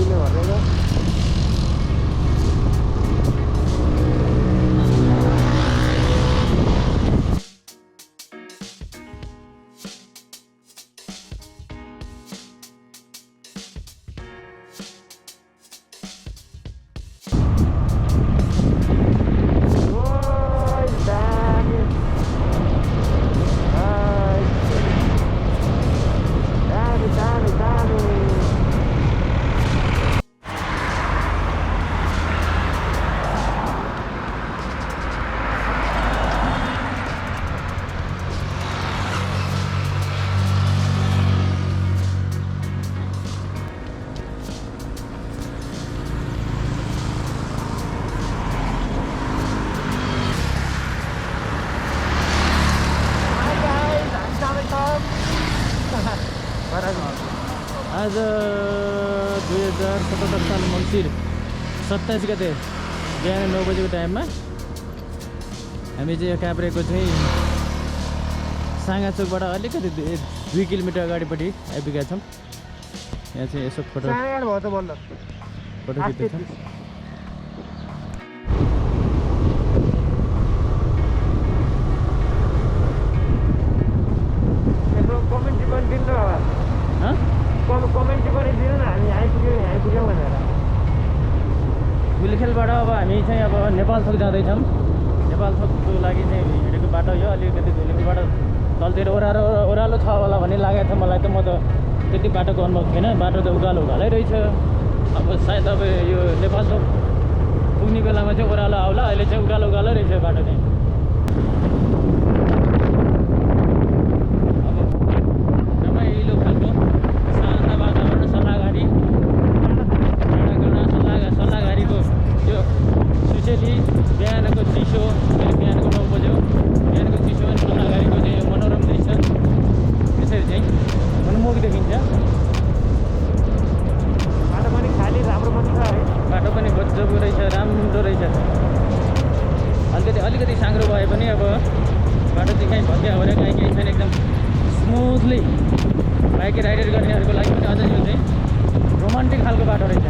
दिने भनेको आज 2077 साल मङ्सिर 27 गते बिहान 9 बजेको टाइममा हामी चाहिँ काभ्रेको चाहिँ साङ्गाचोकबाट अलिकति 2 किलोमिटर अगाडिपट्टि आइपुगेका छौँ। यहाँ चाहिँ यसो फोटो खिच्दैछौँ। गुलिखेलबाट अब हामी चाहिँ अब नेपालथोक जाँदैछौँ। नेपालथोकको लागि चाहिँ हिँडेको बाटो यो अलिकति गुलिखेलबाट तलतिर ओह्रालो छ होला भन्ने लागेको थियो मलाई। त म त त्यति बाटोको अनुभव थिएन। बाटो त उकालो रहेछ। अब सायद अब यो नेपालथोक पुग्ने बेलामा चाहिँ ओह्रालो आउला। अहिले चाहिँ उकालो रहेछ बाटो चाहिँ। अब रमाइलो खालको शान्त वातावरण सल्लाहघारीको यो सुसेली बिहानको चिसो बिहानको 9 बज्यो बिहानको चिसो अनि सल्लाहघारीको चाहिँ यो मनोरम दृश्य त्यसरी चाहिँ मनमोहक देखिन्छ। बाटो पनि खाली राम्रो पनि छ है। बाटो पनि गजबको रहेछ, राम्रो रहेछ। अलिकति साँग्रो भए पनि अब बाटो चाहिँ कहीँ भत्या हो र कहीँ छैन। एकदम स्मुथली बाइक राइडर गर्नेहरूको लागि पनि अझ यो चाहिँ रोमान्टिक खालको बाटो रहेछ।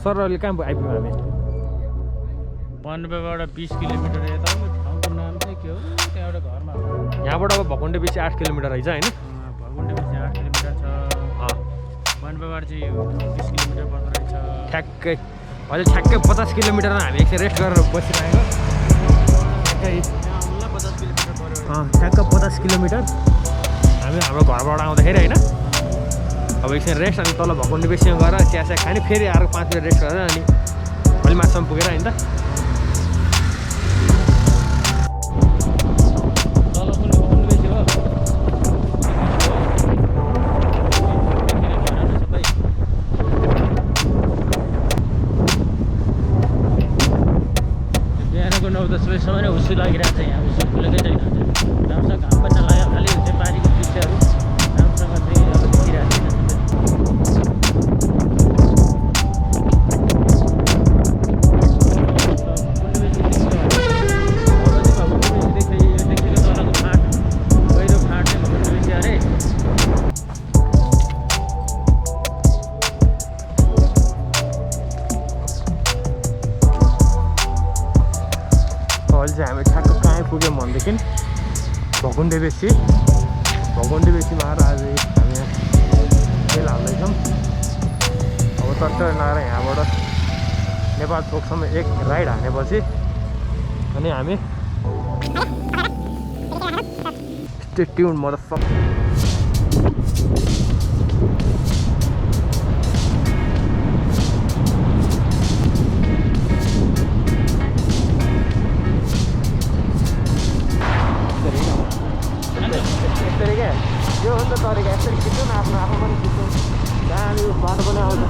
सर अहिले कहाँ आइपुग्यौँ हामी? बनबाट 20 किलोमिटर यता ठाउँको नाम चाहिँ के हो? त्यहाँबाट घरमा यहाँबाट अब भकुण्डे बेसी 8 किलोमिटर रहेछ होइन? भकुण्डे बेसी 8 किलोमिटर छ। बनबाट चाहिँ 20 किलोमिटर पर्दो रहेछ। ठ्याक्कै अहिले ठ्याक्कै 50 किलोमिटरमा हामी एकछिन रेस्ट गरेर बसिरहेको। ठ्याक्कै 50 किलोमिटर हामी हाम्रो घरबाट आउँदाखेरि होइन। अब एकछिन रेस्ट अनि तल भकुण्डे बेसीमा गएर चियासिया खाने फेरि अर्को 5 मिनट रेस्ट गरेर अनि अलि माथिसम्म पुगेर होइन त। बिहानको 9-10 बजीसम्म नै हुस्सु लागिरहेको छ। यहाँ हुस्सु खुलेकै छैन। राम्रोसँग घाम पनि नलाग्यो। खालि चाहिँ पानीको दृश्यहरू राम्रोसँग चाहिँ अब देखिरहेको छैन। अहिले चाहिँ हामी ठ्याक्क कहाँ पुग्यौँ भनेदेखि भकुन्डे बेसी बेसीमा आएर आज हामी यहाँ तेल हाल्दैछौँ। अब तर्तर लगाएर यहाँबाट नेपालथोकसम्म एक राइड हानेपछि अनि हामी स्टे ट्युन मदरफक। यसरी क्या यो हो नि त तरिका, यसरी खिच्नु न आफ्नो पनि खिच्नु जहाँ यो बाटो पनि आउँछ।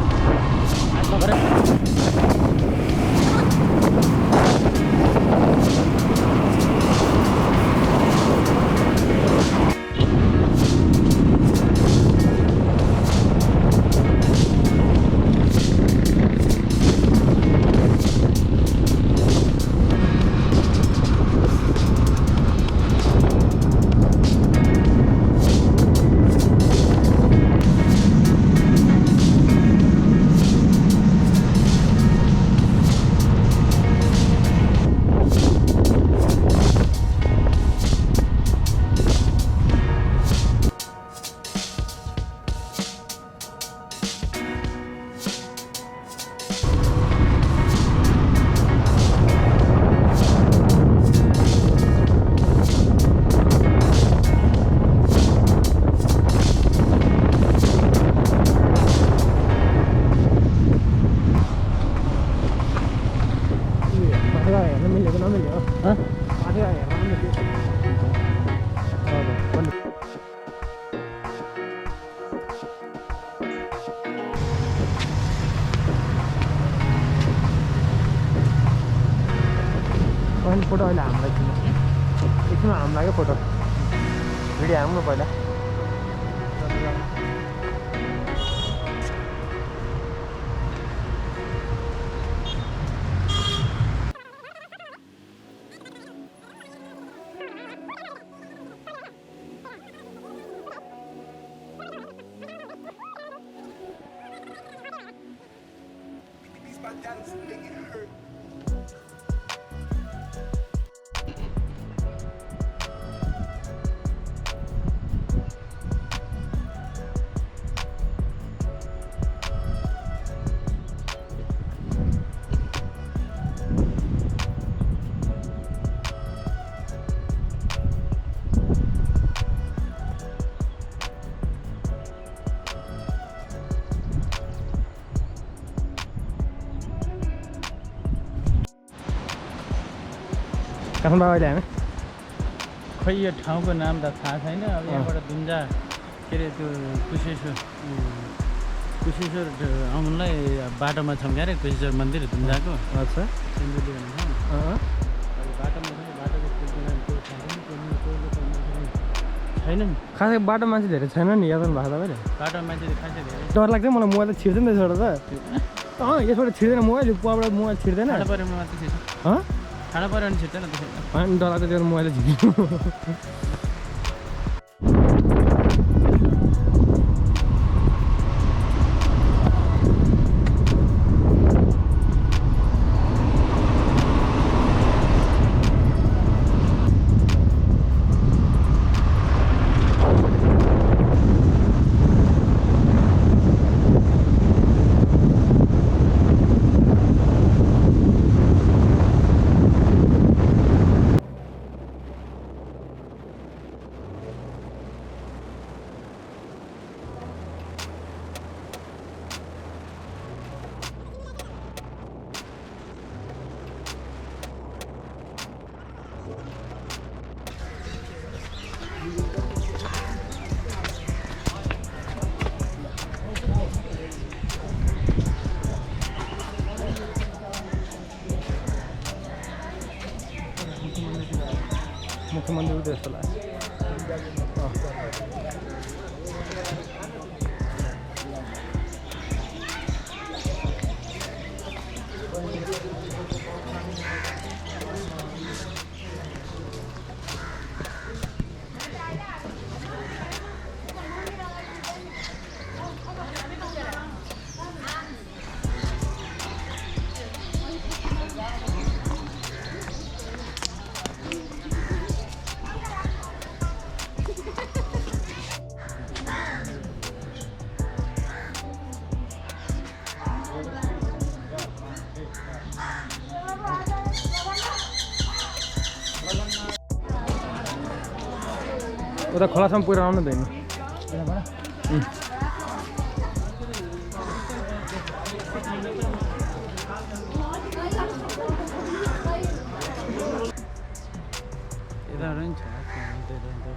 फोटो अहिले हामीलाई एकछिनमा हाम लाग्यो फोटो भिडियो हाल्नु पहिला। काठमाडौँ अहिले हामी खै यो ठाउँको नाम त थाहा छैन। अब यहाँबाट दुम्जा के अरे त्यो कुशेश्वर आउनुलाई बाटोमा छौँ क्या अरे कुशेश्वर मन्दिर दुम्जाको। अच्छा सिन्धुली भन्ने ठाउँ। अब बाटोमा छ बाटोको छैन नि खासै बाटो मान्छे धेरै छैन नि याद भएको तपाईँले। बाटोमा मान्छे खासै धेरै डर लाग्छ मलाई मोबाइल त छिर्दैन त्यसबाट त। यसबाट छिर्दैन मोबाइल पुवाबाट मोबाइल छिर्दैन। खाना पऱ्यो मात्रै छिर्छ खाना पऱ्यो भने छिर्दैन त्यसरी अनि डर लाग्छ त्यो मोबाइल झिक्नु। मुख्यमन्त्री जस्तो लाग्छ। उता खोलासम्म पुगेर आउनु दैन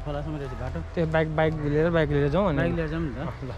खोलासम्म रहेछ बाटो त्यो बाइक लिएर जाउँ अनि बाइक लिएर जाउँ नि त ल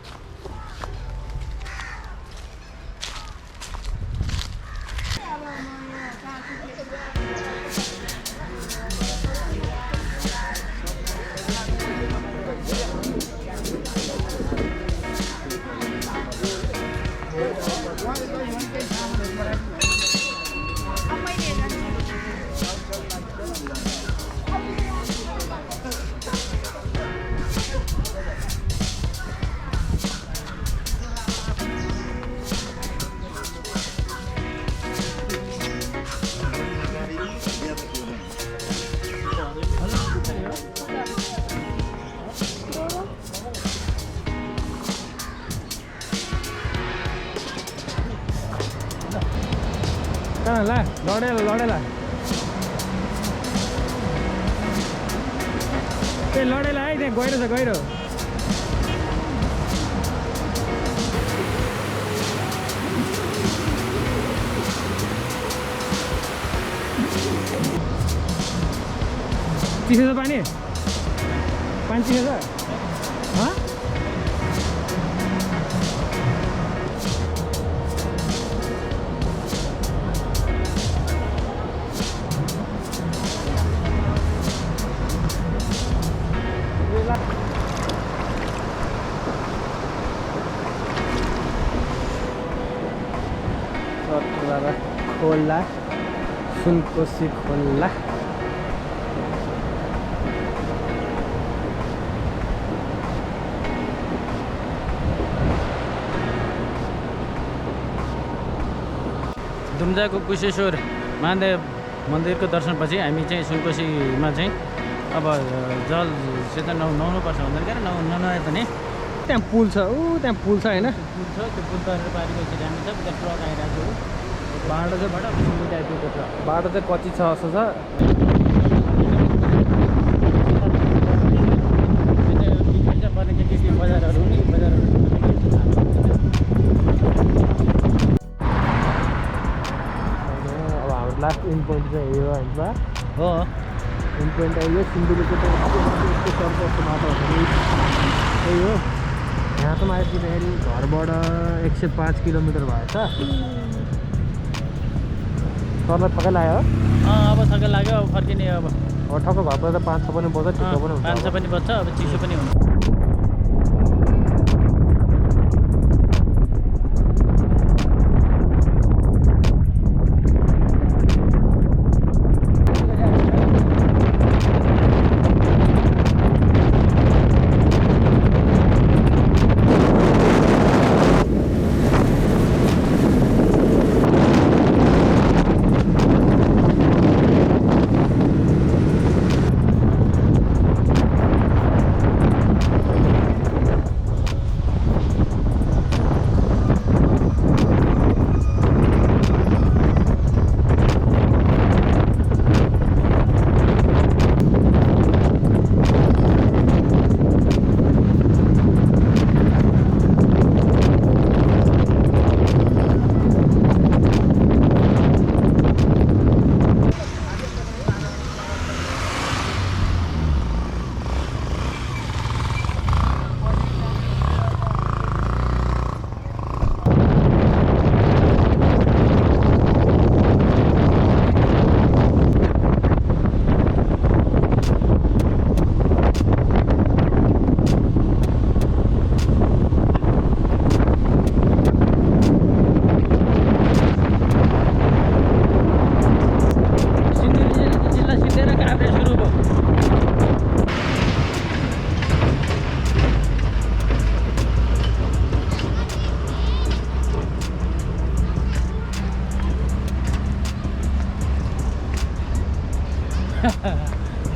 कहाँ ला लडेला ए लडेला है त्यहाँ गहिरो छ गहिरो चिसो छ पानी चिसो छ खोला सुनकोशी खोला दुम्जाको कुशेश्वर महादेव मन्दिरको दर्शनपछि हामी चाहिँ सुनकोशीमा चाहिँ अब जल सिधै नुहाउनुपर्छ भन्दैन क्या नुहाए पनि त्यहाँ पुल छ त्यहाँ पुल छ होइन पुल छ त्यो पुल तरेर पारिको चाहिँ हामी छ त्यहाँ ट्रक आइरहेको छ बाटो चाहिँ सिन्धुली आइपुगेको छ बाटो चाहिँ कच्ची छ जस्तो छ पर्ने के बजारहरू नि बजारहरू अब हाम्रो लास्ट इन्ड पोइन्ट चाहिँ यो होइन हो इन्ड पोइन्ट यो सिन्धुलीको माटोहरू त्यही हो यहाँसम्म आइपुग्दाखेरि घरबाट 105 किलोमिटर भएछ सरलाई थकै लाग्यो अब थकै लाग्यो अब फर्किने अब ठक्क घरबाट 5-6 पनि बज्छ चिसो पनि हुन्छ 5-6 पनि बज्छ अब चिसो पनि हुन्छ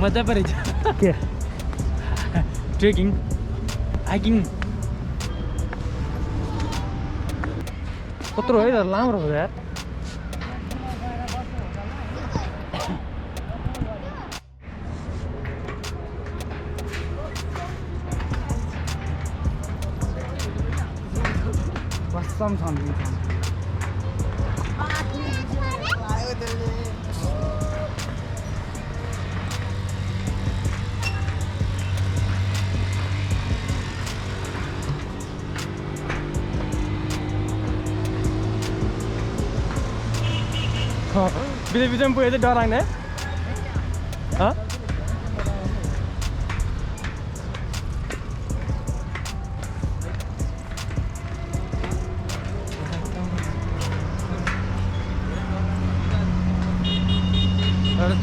मजा परेछ के ट्रेकिङ हाइकिङ कत्रो है त लाम्रो हो यार कसम छन् बिच बिचमा पुगेको चाहिँ डर लाग्ने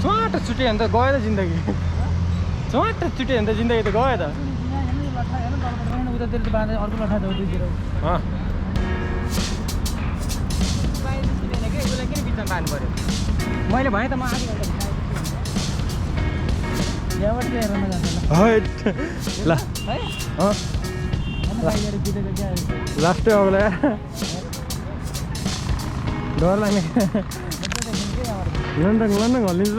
चुवाट छुट्यो भने त गयो त जिन्दगी चुवाट छुट्यो भने त जिन्दगी त गयो त अर्को लठा दुईतिर मैले भने त म आधी घन्टा यहाँबाट चाहिँ हेर्न जान्छ ल है लास्टै अग्ला डर लाग्ने लन्डन हल्लिन्छ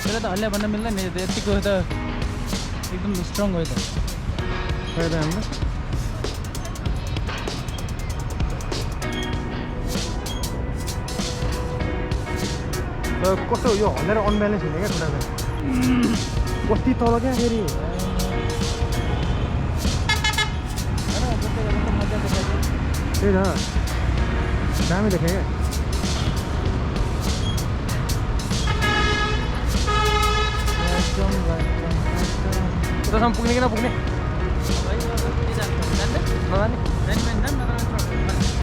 त्यसलाई त हल्ल्या भन्न मिल्दैन नि यतिको त एकदम स्ट्रङ हो त फाइदा हाम्रो कस्तो यो हल्लेर अनब्यालेन्स हुने क्या खुट्टा कति तल क्या फेरि त्यही त दामी देखेँ क्या उतासम्म पुग्ने कि नपुग्ने